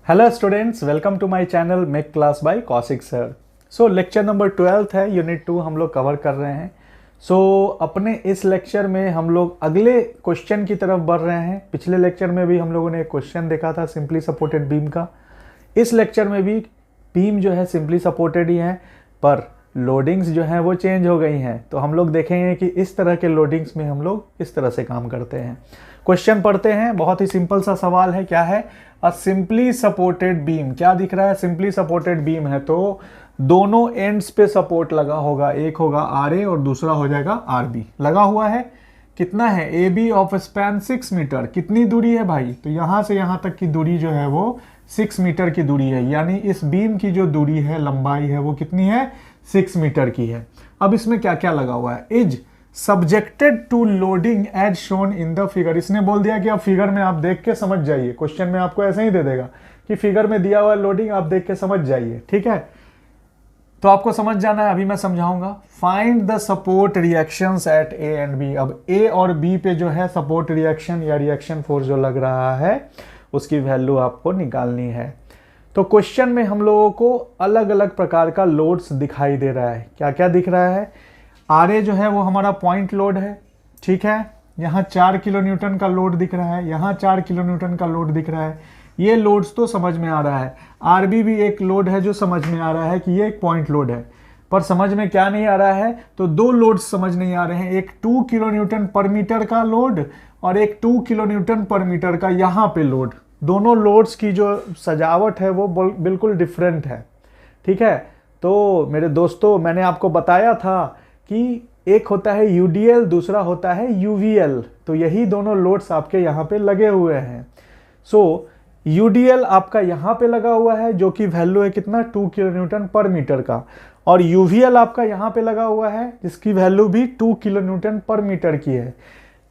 Hello students, welcome to my channel mech class by Kaushik sir. So lecture number 12 है, unit 2 हम लोग cover कर रहे हैं। अपने इस लेक्चर में हम लोग अगले क्वेश्चन की तरफ बढ़ रहे हैं। पिछले लेक्चर में भी हम लोगों ने एक क्वेश्चन देखा था सिंपली सपोर्टेड बीम का। इस लेक्चर में भी बीम जो है सिंपली सपोर्टेड ही है, पर लोडिंग्स जो हैं वो चेंज हो गई हैं। तो हम लोग देखेंगे कि इस तरह के लोडिंग्स में हम लोग इस तरह से काम करते हैं। क्वेश्चन पढ़ते हैं। बहुत ही सिंपल सा सवाल है। क्या है? A simply supported beam. क्या दिख रहा है? सिंपली सपोर्टेड बीम है तो दोनों एंड्स पे सपोर्ट लगा होगा। एक होगा आर ए और दूसरा हो जाएगा आर बी। लगा हुआ है। कितना है? A B of span 6 metre. कितनी दूरी है भाई? तो यहां से यहां तक की दूरी जो है वो 6 मीटर की दूरी है। यानी इस बीम की जो दूरी है, लंबाई है, वो कितनी है? 6 मीटर की है। अब इसमें क्या क्या लगा हुआ है? Is subjected to loading as shown in the figure. इसने बोल दिया कि आप फिगर में आप देख के समझ जाइए। क्वेश्चन में आपको ऐसे ही दे देगा कि फिगर में दिया हुआ लोडिंग आप देख के समझ जाइए। ठीक है, तो आपको समझ जाना है। अभी मैं समझाऊंगा। Find the support reactions at A and B. अब ए और बी पे जो है सपोर्ट रिएक्शन या रिएक्शन फोर्स जो लग रहा है उसकी वैल्यू आपको निकालनी है। तो क्वेश्चन में हम लोगों को अलग अलग प्रकार का लोड्स दिखाई दे रहा है। क्या क्या दिख रहा है? आर ए जो है वो हमारा पॉइंट लोड है। ठीक है, यहाँ 4 किलो न्यूटन का लोड दिख रहा है, यहाँ 4 किलो न्यूटन का लोड दिख रहा है। ये लोड्स तो समझ में आ रहा है। आर बी भी एक लोड है जो समझ में आ रहा है कि ये एक पॉइंट लोड है। पर समझ में क्या नहीं आ रहा है? तो दो लोड्स समझ नहीं आ रहे हैं। एक 2 किलो न्यूटन पर मीटर का लोड और एक 2 किलो न्यूटन पर मीटर का यहाँ पे लोड। दोनों लोड्स की जो सजावट है वो बिल्कुल डिफरेंट है। ठीक है, तो मेरे दोस्तों, मैंने आपको बताया था कि एक होता है यूडीएल, दूसरा होता है यूवीएल। तो यही दोनों लोड्स आपके यहाँ पे लगे हुए हैं। यूडीएल आपका यहाँ पे लगा हुआ है जो कि वैल्यू है कितना? 2 किलो न्यूटन पर मीटर का। और यूवीएल आपका यहाँ पे लगा हुआ है जिसकी वैल्यू भी 2 किलो न्यूटन पर मीटर की है।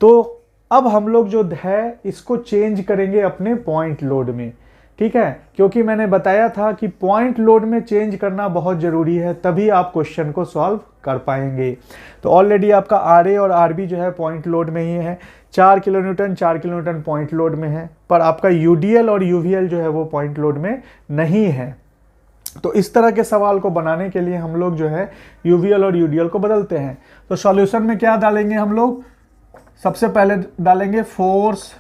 तो अब हम लोग जो है इसको चेंज करेंगे अपने पॉइंट लोड में। ठीक है, क्योंकि मैंने बताया था कि पॉइंट लोड में चेंज करना बहुत जरूरी है, तभी आप क्वेश्चन को सॉल्व कर पाएंगे। तो ऑलरेडी आपका आर ए और आर बी जो है पॉइंट लोड में ही है। 4 किलो न्यूटन पॉइंट लोड में है, पर आपका यूडीएल और यूवीएल जो है वो पॉइंट लोड में नहीं है। तो इस तरह के सवाल को बनाने के लिए हम लोग जो है यूवीएल और यूडीएल को बदलते हैं। तो सॉल्यूशन में क्या डालेंगे हम लोग? सबसे पहले डालेंगे फोर्स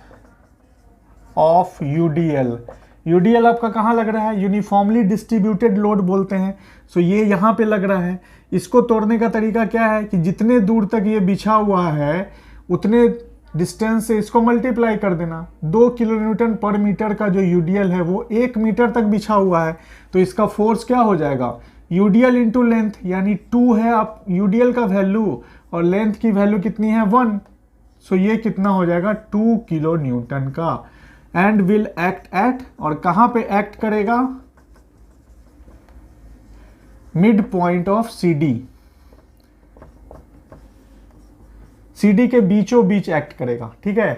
ऑफ यूडीएल। यूडीएल आपका कहाँ लग रहा है? यूनिफॉर्मली डिस्ट्रीब्यूटेड लोड बोलते हैं। ये यहाँ पे लग रहा है। इसको तोड़ने का तरीका क्या है कि जितने दूर तक ये बिछा हुआ है उतने डिस्टेंस से इसको मल्टीप्लाई कर देना। 2 किलो न्यूटन पर मीटर का जो यूडीएल है वो 1 मीटर तक बिछा हुआ है, तो इसका फोर्स क्या हो जाएगा? यूडीएल इंटू लेंथ, यानी 2 है आप यूडीएल का वैल्यू और लेंथ की वैल्यू कितनी है? 1। ये कितना हो जाएगा? 2 किलो न्यूटन का। एंड विल एक्ट एट, और कहां पे एक्ट करेगा? Mid point of CD. CD के बीचों बीच एक्ट करेगा। ठीक है,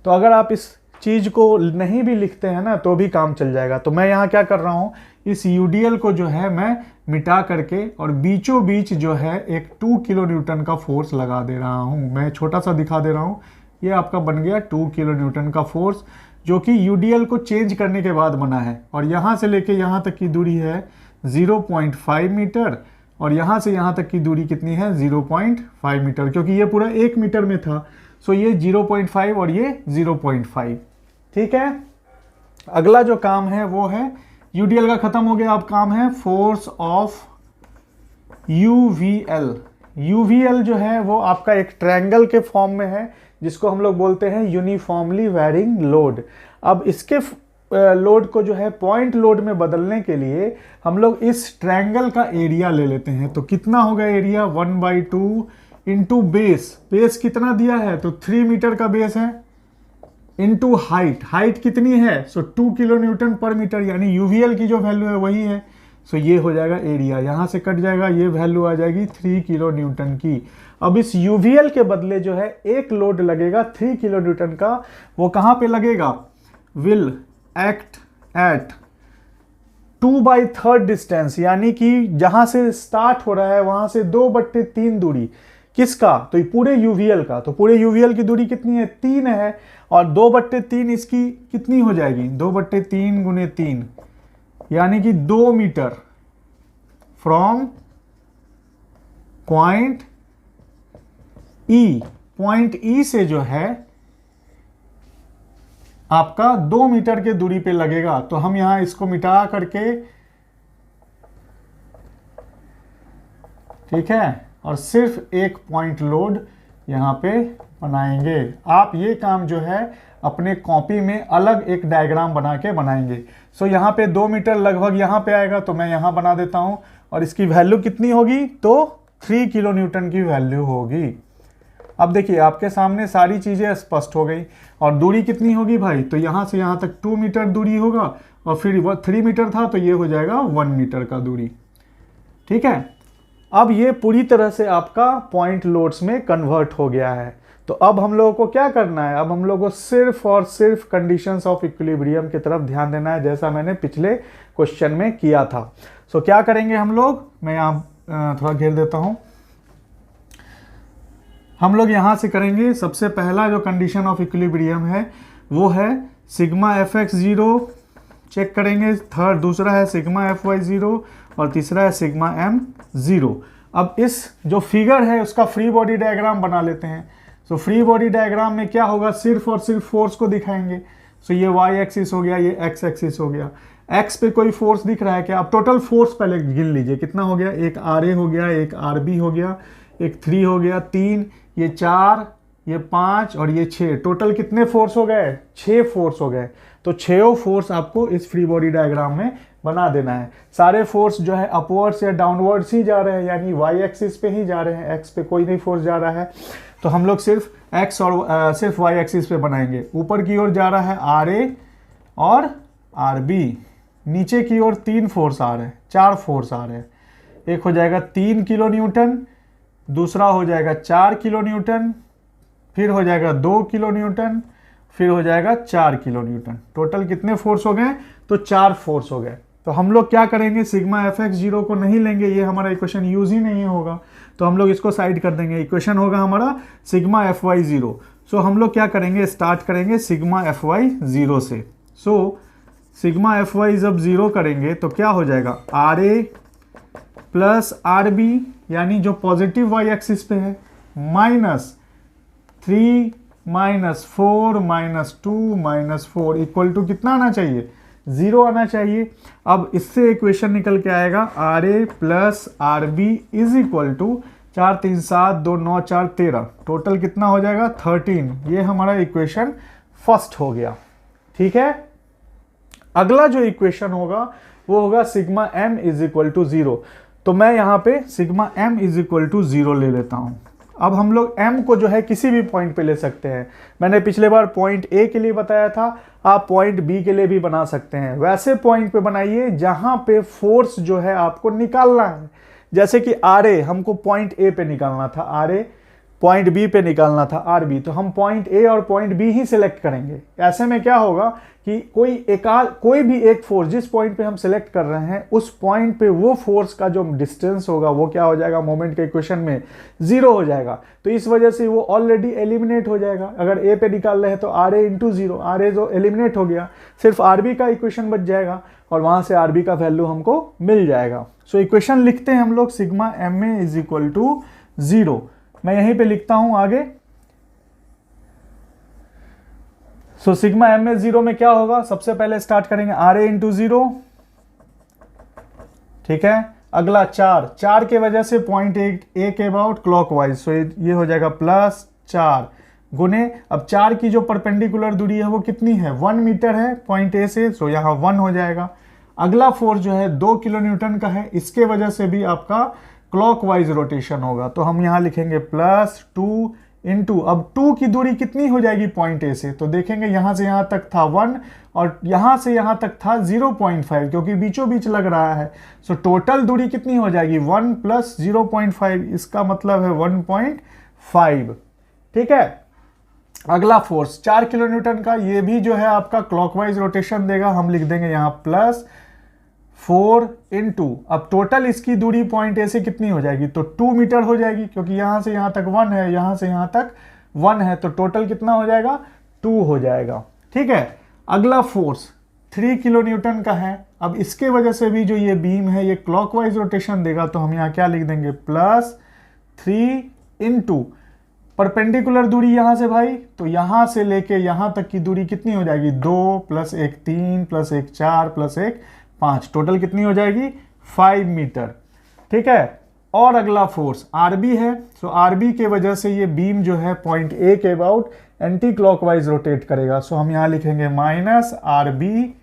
तो अगर आप इस चीज को नहीं भी लिखते हैं ना तो भी काम चल जाएगा। तो मैं यहां क्या कर रहा हूं, इस यूडीएल को जो है मैं मिटा करके और बीचों बीच जो है एक 2 किलो न्यूटन का फोर्स लगा दे रहा हूं। मैं छोटा सा दिखा दे रहा हूं। ये आपका बन गया 2 किलो न्यूटन का फोर्स, जो कि यूडीएल को चेंज करने के बाद बना है। और यहां से लेके यहां तक की दूरी है 0.5 मीटर और यहां से यहां तक की दूरी कितनी है? 0.5 मीटर, क्योंकि ये पूरा 1 मीटर में था। ये 0.5 और ये 0.5। ठीक है, अगला जो काम है वो है, यूडीएल का खत्म हो गया। अब काम है फोर्स ऑफ यूवीएल। यूवीएल जो है वो आपका एक ट्रायंगल के फॉर्म में है जिसको हम लोग बोलते हैं यूनिफॉर्मली वेरिंग लोड। अब इसके लोड को जो है पॉइंट लोड में बदलने के लिए हम लोग इस ट्रायंगल का एरिया ले लेते हैं। तो कितना होगा एरिया? 1/2 into base. बेस कितना दिया है? तो 3 मीटर का बेस है, इंटू हाइट। हाइट कितनी है? 2 किलो न्यूटन पर मीटर, यानी यूवीएल की जो वैल्यू है वही है। ये हो जाएगा एरिया, यहां से कट जाएगा, ये वैल्यू आ जाएगी 3 किलो न्यूटन की। अब इस यूवीएल के बदले जो है एक लोड लगेगा 3 किलो न्यूटन का। वो कहां पे लगेगा? विल एक्ट एट 2/3 डिस्टेंस, यानी कि जहां से स्टार्ट हो रहा है वहां से 2/3 दूरी। किसका? तो ये पूरे यूवीएल का। तो पूरे यूवीएल की दूरी कितनी है? 3 है, और 2/3 इसकी कितनी हो जाएगी? 2/3 गुने 3 यानी कि 2 मीटर फ्रॉम पॉइंट ई से जो है आपका 2 मीटर के दूरी पे लगेगा। तो हम यहां इसको मिटा करके, ठीक है, और सिर्फ एक पॉइंट लोड यहां पे बनाएंगे। आप ये काम जो है अपने कॉपी में अलग एक डायग्राम बना के बनाएंगे। सो यहाँ पे 2 मीटर लगभग यहाँ पे आएगा, तो मैं यहाँ बना देता हूँ, और इसकी वैल्यू कितनी होगी? तो 3 किलो न्यूटन की वैल्यू होगी। अब देखिए आपके सामने सारी चीजें स्पष्ट हो गई। और दूरी कितनी होगी भाई? तो यहाँ से यहाँ तक 2 मीटर दूरी होगा, और फिर 3 मीटर था तो ये हो जाएगा 1 मीटर का दूरी। ठीक है, अब ये पूरी तरह से आपका पॉइंट लोड्स में कन्वर्ट हो गया है। तो अब हम लोगों को क्या करना है? अब हम लोगों को सिर्फ और सिर्फ कंडीशंस ऑफ इक्विलिब्रियम की तरफ ध्यान देना है, जैसा मैंने पिछले क्वेश्चन में किया था। सो क्या करेंगे हम लोग? मैं यहाँ थोड़ा घेर देता हूँ। हम लोग यहाँ से करेंगे, सबसे पहला जो कंडीशन ऑफ इक्विलिब्रियम है वो है सिग्मा Fx0 चेक करेंगे, दूसरा है सिग्मा Fy0, और तीसरा है सिग्मा M0। अब इस जो फिगर है उसका फ्री बॉडी डायग्राम बना लेते हैं। सो फ्री बॉडी डायग्राम में क्या होगा? सिर्फ और सिर्फ फोर्स को दिखाएंगे। सो ये y एक्सिस हो गया, ये x एक्सिस हो गया। x पे कोई फोर्स दिख रहा है क्या? अब टोटल फोर्स पहले गिन लीजिए कितना हो गया। एक RA हो गया, एक RB हो गया, एक 3 हो गया, 3, ये 4, ये 5 और ये 6। टोटल कितने फोर्स हो गए? 6 फोर्स हो गए। तो 6 फोर्स आपको इस फ्री बॉडी डायग्राम में बना देना है। सारे फोर्स जो है अपवर्ड्स या डाउनवर्ड्स ही जा रहे हैं, यानी y एक्सिस पे ही जा रहे हैं, x पे कोई नहीं फोर्स जा रहा है। तो हम लोग सिर्फ x और सिर्फ y एक्सिस पे बनाएंगे। ऊपर की ओर जा रहा है RA और RB, नीचे की ओर 3 फोर्स आ रहे हैं, 4 फोर्स आ रहे हैं। एक हो जाएगा 3 किलो न्यूटन, दूसरा हो जाएगा 4 किलो न्यूटन, फिर हो जाएगा 2 किलो न्यूटन, फिर हो जाएगा 4 किलो न्यूटन। टोटल कितने फोर्स हो गए? तो 4 फोर्स हो गए। तो हम लोग क्या करेंगे? सिग्मा Fx0 को नहीं लेंगे, ये हमारा इक्वेशन यूज ही नहीं होगा, तो हम लोग इसको साइड कर देंगे। इक्वेशन होगा हमारा सिग्मा Fy0। सो हम लोग क्या करेंगे? स्टार्ट करेंगे सिग्मा Fy0 से। सो सिग्मा Fy जब 0 करेंगे तो क्या हो जाएगा? RA प्लस RB, यानी जो पॉजिटिव y एक्सिस पे है, -3 -4 -2 -4 इक्वल टू कितना आना चाहिए? 0 आना चाहिए। अब इससे इक्वेशन निकल के आएगा RA plus RB is equal to 4 3 7 2 9 4 13। Total कितना हो जाएगा? 13। ये हमारा इक्वेशन फर्स्ट हो गया। ठीक है, अगला जो इक्वेशन होगा वो होगा sigma M is equal to 0। तो मैं यहाँ पे sigma M is equal to 0 ले लेता हूँ। अब हम लोग M को जो है किसी भी पॉइंट पे ले सकते हैं। मैंने पिछले बार पॉइंट A के लिए बताया था, आप पॉइंट B के लिए भी बना सकते हैं। वैसे पॉइंट पे बनाइए जहां पे फोर्स जो है आपको निकालना है। जैसे कि RA हमको पॉइंट A पे निकालना था, RA पॉइंट B पे निकालना था, RB, तो हम पॉइंट A और पॉइंट B ही सिलेक्ट करेंगे। ऐसे में क्या होगा कि कोई भी एक फोर्स जिस पॉइंट पे हम सिलेक्ट कर रहे हैं उस पॉइंट पे वो फोर्स का जो डिस्टेंस होगा वो क्या हो जाएगा? मोमेंट के इक्वेशन में 0 हो जाएगा। तो इस वजह से वो ऑलरेडी एलिमिनेट हो जाएगा। अगर A पे निकाल रहे हैं तो RA इंटू 0, RA जो एलिमिनेट हो गया, सिर्फ RB का इक्वेशन बच जाएगा और वहां से RB का वैल्यू हमको मिल जाएगा। सो इक्वेशन लिखते हैं हम लोग sigma MA is equal to 0। मैं यहीं पे लिखता हूं आगे। सो सिग्मा MA 0 में क्या होगा? सबसे पहले स्टार्ट करेंगे RA इंटू 0। ठीक है, अगला 4 के वजह से पॉइंट A के अबाउट क्लॉकवाइज, सो ये हो जाएगा +4 गुने, अब 4 की जो परपेंडिकुलर दूरी है वो कितनी है? 1 मीटर है पॉइंट A से, सो यहाँ 1 हो जाएगा। अगला फोर्स जो है 2 किलो न्यूटन का है, इसके वजह से भी आपका क्लॉकवाइज रोटेशन होगा। तो हम यहाँ लिखेंगे +2 इंटू, अब 2 की दूरी कितनी हो जाएगी पॉइंट A से? तो देखेंगे यहाँ से यहाँ तक था 1 और यहाँ से यहाँ तक था 0.5, क्योंकि बीचों बीच लग रहा है। सो टोटल दूरी कितनी हो जाएगी? 1 + 0.5, इसका मतलब है 1.5। ठीक है, अगला फोर्स 4 किलो न्यूटन का, ये भी जो है आपका क्लॉकवाइज रोटेशन देगा। हम लिख देंगे यहाँ 4 इंटू, अब टोटल इसकी दूरी पॉइंट ए से कितनी हो जाएगी, तो 2 मीटर हो जाएगी, क्योंकि यहां से यहां तक 1 है, यहां से यहां तक 1 है, तो टोटल कितना हो जाएगा, 2 हो जाएगा। ठीक है, अगला फोर्स 3 किलो न्यूटन का है। अब इसके वजह से भी जो ये बीम है ये क्लॉकवाइज रोटेशन देगा, तो हम यहाँ क्या लिख देंगे, +3 इंटू परपेंडिकुलर दूरी यहां से भाई, तो यहां से लेके यहां तक की दूरी कितनी हो जाएगी, 2 + 1 3 + 1 4 + 1 5, टोटल कितनी हो जाएगी, 5 मीटर। ठीक है, और अगला फोर्स आरबी है। सो आरबी के वजह से ये बीम जो है पॉइंट ए के अबाउट एंटी क्लॉकवाइज रोटेट करेगा। सो हम यहां लिखेंगे -RB,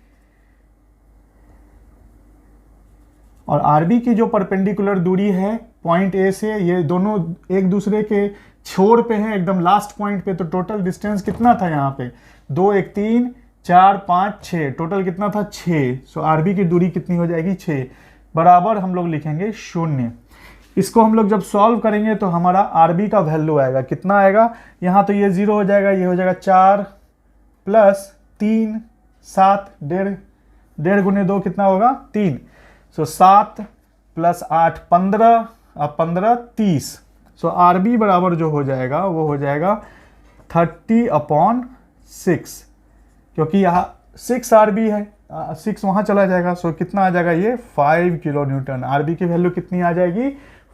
और आरबी की जो परपेंडिकुलर दूरी है पॉइंट ए से, ये दोनों एक दूसरे के छोर पे हैं, एकदम लास्ट पॉइंट पे, तो टोटल डिस्टेंस कितना था यहाँ पे, 2 1 3 4 5 6, टोटल कितना था 6। सो आरबी की दूरी कितनी हो जाएगी, 6, बराबर हम लोग लिखेंगे 0। इसको हम लोग जब सॉल्व करेंगे तो हमारा आरबी का वैल्यू आएगा, कितना आएगा, यहाँ तो ये 0 हो जाएगा, ये हो जाएगा 4 + 3 7, 1.5 × 2 कितना होगा, 3। सो 7 + 8 15, अब 15 30। सो आरबी बराबर जो हो जाएगा वो हो जाएगा 30/6, क्योंकि यहाँ 6 आरबी है, 6 वहाँ चला जाएगा। सो कितना आ जाएगा, ये 5 किलो न्यूटन। आरबी की वैल्यू कितनी आ जाएगी,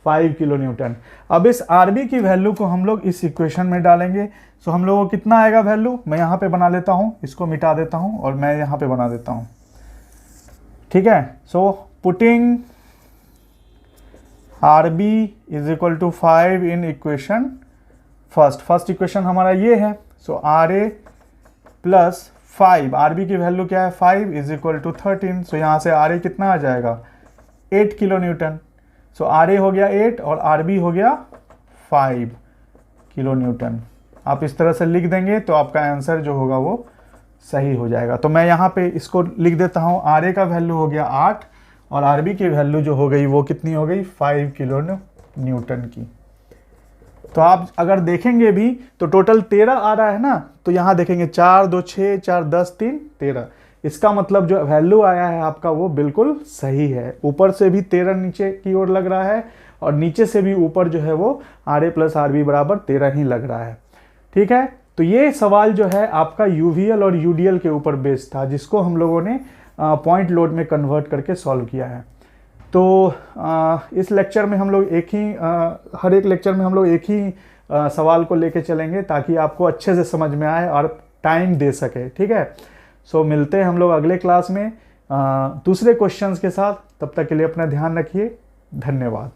5 किलो न्यूटन। अब इस आरबी की वैल्यू को हम लोग इस इक्वेशन में डालेंगे। सो हम लोगों को कितना आएगा वैल्यू, मैं यहाँ पे बना लेता हूँ, इसको मिटा देता हूँ और मैं यहाँ पे बना देता हूँ। ठीक है, so putting RB = 5 in equation first equation हमारा ये है। सो RA + 5, RB की वैल्यू क्या है, 5 = 13। सो यहाँ से RA कितना आ जाएगा, 8 किलो न्यूटन। सो RA हो गया 8 और RB हो गया 5 किलो न्यूटन। आप इस तरह से लिख देंगे तो आपका आंसर जो होगा वो सही हो जाएगा। तो मैं यहाँ पे इसको लिख देता हूँ, RA का वैल्यू हो गया 8 और RB की वैल्यू जो हो गई वो कितनी हो गई, 5 किलो न्यूटन की। तो आप अगर देखेंगे भी तो टोटल 13 आ रहा है ना, तो यहाँ देखेंगे 4 2 6 4 10 3 13, इसका मतलब जो वैल्यू आया है आपका वो बिल्कुल सही है। ऊपर से भी 13 नीचे की ओर लग रहा है और नीचे से भी ऊपर जो है वो RA + RB बराबर 13 ही लग रहा है। ठीक है, तो ये सवाल जो है आपका यूवीएल और यूडीएल के ऊपर बेस्ड था, जिसको हम लोगों ने पॉइंट लोड में कन्वर्ट करके सॉल्व किया है। तो इस लेक्चर में हम लोग हर एक लेक्चर में हम लोग एक ही सवाल को लेके चलेंगे, ताकि आपको अच्छे से समझ में आए और टाइम दे सके। ठीक है, सो मिलते हैं हम लोग अगले क्लास में दूसरे क्वेश्चंस के साथ। तब तक के लिए अपना ध्यान रखिए, धन्यवाद।